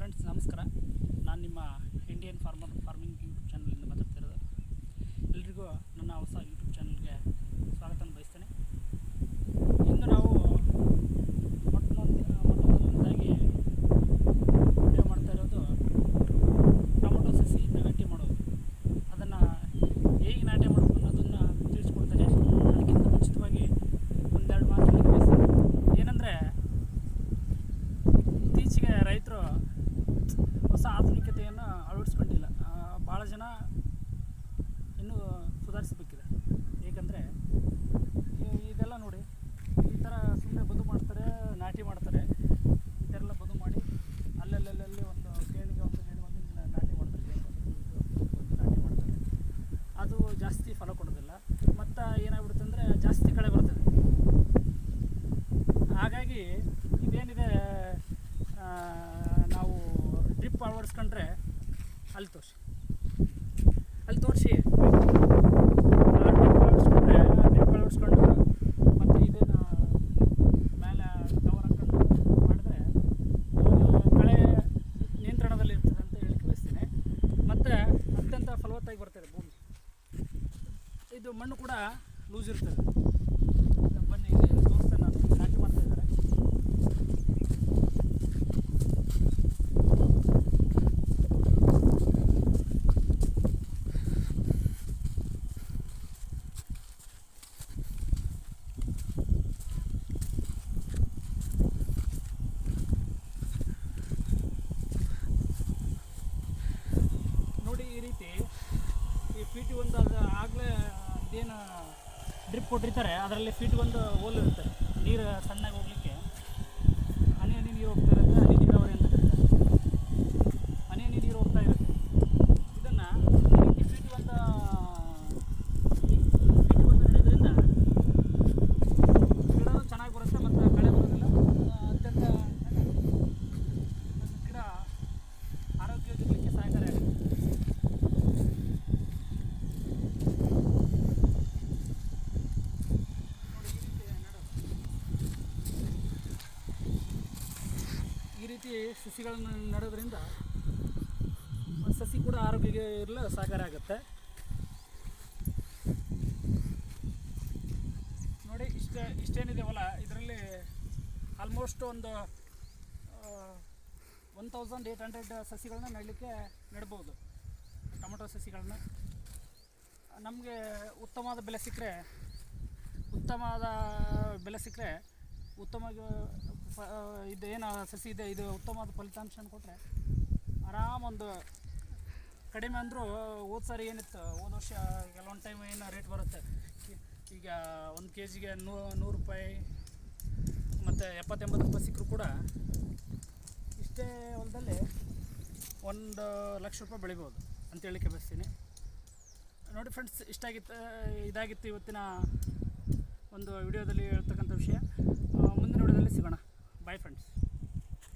Friends ನಮಸ್ಕಾರ. ನಾನು ನಿಮ್ಮ ಇಂಡಿಯನ್ ಫಾರ್ಮಿಂಗ್ ಯೂಟ್ಯೂಬ್ ಚಾನಲಿಂದ ಮಾತಾಡ್ತಿರೋದು. ಎಲ್ರಿಗೂ ನನ್ನ ಹೊಸ ಯೂಟ್ಯೂಬ್ ಚಾನಲ್ಗೆ ಸ್ವಾಗತ ಬಯಸ್ತೇನೆ. ಇಂದು ನಾವು ಮೊದಲನೇದಾಗಿ ವಿಡಿಯೋ ಮಾಡ್ತಾ ಇರೋದು ಟೊಮೊಟೊ ಸಸಿ ನಾಟಿ ಮಾಡೋದು. ಅದನ್ನು ಹೇಗೆ ನಾಟಿ ಮಾಡಬೇಕು ಅನ್ನೋದನ್ನು ತಿಳಿಸ್ಕೊಡ್ತೇನೆ. ಅದಕ್ಕಿಂತ ಮುಂಚಿತವಾಗಿ ಒಂದೆರಡು ಮಾತು ಬಯಸ್ತೇನೆ. ಏನಂದರೆ, ಇತ್ತೀಚೆಗೆ ರೈತರು ಹೊಸ ಆಧುನಿಕತೆಯನ್ನು ಅಳವಡಿಸ್ಕೊಂಡಿಲ್ಲ. ಭಾಳ ಜನ ಇನ್ನೂ ಸುಧಾರಿಸಬೇಕಿದೆ. ಏಕೆಂದರೆ ಇದೆಲ್ಲ ನೋಡಿ, ಈ ಥರ ಸುಮ್ಮನೆ ಬದು ಮಾಡ್ತಾರೆ, ನಾಟಿ ಮಾಡ್ತಾರೆ. ಈ ಥರ ಎಲ್ಲ ಬದು ಮಾಡಿ ಅಲ್ಲಲ್ಲಿ ಒಂದು ಗೇಣಿಗೆ ಒಂದು ನಾಟಿ ಮಾಡ್ತಾರೆ, ನಾಟಿ ಮಾಡ್ತಾರೆ. ಅದು ಜಾಸ್ತಿ ಫಲ ಕೊಡೋದಿಲ್ಲ. ಮತ್ತು ಏನಾಗ್ಬಿಡುತ್ತೆ ಅಂದರೆ ಜಾಸ್ತಿ ಕಳೆ ಬರ್ತದೆ. ಹಾಗಾಗಿ ಇದೇನಿದೆ, ನಾವು ಡ್ರಿಪ್ ಅಳವಡಿಸ್ಕೊಂಡ್ರೆ ಅಲ್ಲಿ ತೋರಿಸಿ ಡ್ರಿಪ್ ಅಳವಡಿಸ್ಕೊಂಡು ಮತ್ತು ಇದೇನು ಮೇಲೆ ಕವರ್ ಹಾಕೊಂಡು ಮಾಡಿದ್ರೆ ಕಳೆ ನಿಯಂತ್ರಣದಲ್ಲಿ ಇರ್ತದೆ ಅಂತ ಹೇಳಕ್ಕೆ ಬಯಸ್ತೀನಿ. ಮತ್ತು ಅತ್ಯಂತ ಫಲವತ್ತಾಗಿ ಬರ್ತದೆ ಭೂಮಿ. ಇದು ಮಣ್ಣು ಕೂಡ ಲೂಸ್ ಇರ್ತದೆ. ಬನ್ನಿ, ಇಲ್ಲಿ ತೋರಿಸ್ತೇನೆ. ನಾನು ನಾಟಿ ಮಾಡ್ತಾ ಇದ್ದಾರೆ. ನೋಡಿ, ಈ ರೀತಿ ಈ ಫೀಟ್ ಒಂದು ಅದು ಆಗಲೇ ಇದೇನು ಡ್ರಿಪ್ ಕೊಟ್ಟಿರ್ತಾರೆ, ಅದರಲ್ಲಿ ಫೀಟ್ ಒಂದು ಹೋಲ್ ಇರುತ್ತೆ. ನೀರು ಸಣ್ಣಗೆ ಹೋಗಲಿಕ್ಕೆ ಹನಿ ನೀರು ಹೋಗ್ತಾ ಇರುತ್ತೆ. ಹನಿ ನೀರಾವರಿ ಅಂತ ಕರೀತಾರೆ. ಹನಿ ನೀರು ಹೋಗ್ತಾ ಇರುತ್ತೆ. ಇದನ್ನು ಈ ರೀತಿ ಫೀಟ್ ಒಂದು ನಡೆಯೋದ್ರಿಂದ ಗಿಡನೂ ಚೆನ್ನಾಗಿ ಬರುತ್ತೆ ಮತ್ತು ಕಳೆ ಬರೋದಿಲ್ಲ. ಅತ್ಯಂತ ಗಿಡ ಆರೋಗ್ಯವಾಗಿರಲಿಕ್ಕೆ ಸಹಕಾರಿಯಾಗುತ್ತೆ. ಈ ರೀತಿ ಸಸಿಗಳನ್ನು ನೆಡೋದ್ರಿಂದ ಸಸಿ ಕೂಡ ಆರೋಗ್ಯ ಇರಲು ಸಹಕಾರ ಆಗುತ್ತೆ. ನೋಡಿ, ಇಷ್ಟೇನಿದೆ ಹೊಲ, ಇದರಲ್ಲಿ ಆಲ್ಮೋಸ್ಟ್ ಒಂದು 1800 ಸಸಿಗಳನ್ನ ನೆಡ್ಬೋದು. ಟೊಮೊಟೊ ಸಸಿಗಳನ್ನ ನಮಗೆ ಉತ್ತಮವಾದ ಬೆಲೆ ಸಿಕ್ಕರೆ ಉತ್ತಮವಾಗಿ ಇದೇನು ಸಸಿ ಇದೆ, ಇದು ಉತ್ತಮವಾದ ಫಲಿತಾಂಶ ಕೊಟ್ಟರೆ ಆರಾಮೊಂದು ಕಡಿಮೆ ಅಂದರೂ ಹೋದ ಸಾರಿ ಏನಿತ್ತು, ಹೋದ ವರ್ಷ ಕೆಲವೊಂದು ಟೈಮ್ ಏನು ರೇಟ್ ಬರುತ್ತೆ. ಈಗ 1 kgಗೆ 100 ರೂಪಾಯಿ ಮತ್ತು 70-80 ರೂಪಾಯಿ ಸಿಕ್ಕರೂ ಕೂಡ ಇಷ್ಟೇ ಹೊಲದಲ್ಲಿ 1 ಲಕ್ಷ ರೂಪಾಯಿ ಬೆಳಿಬೋದು ಅಂತ ಹೇಳಿಕೆ ಬಯಸ್ತೀನಿ. ನೋಡಿ ಫ್ರೆಂಡ್ಸ್, ಇದಾಗಿತ್ತು ಇವತ್ತಿನ ಒಂದು ವಿಡಿಯೋದಲ್ಲಿ ಹೇಳ್ತಕ್ಕಂಥ ವಿಷಯ. ಮುಂದಿನ ವಿಡಿಯೋದಲ್ಲಿ ಸಿಗೋಣ. Bye friends.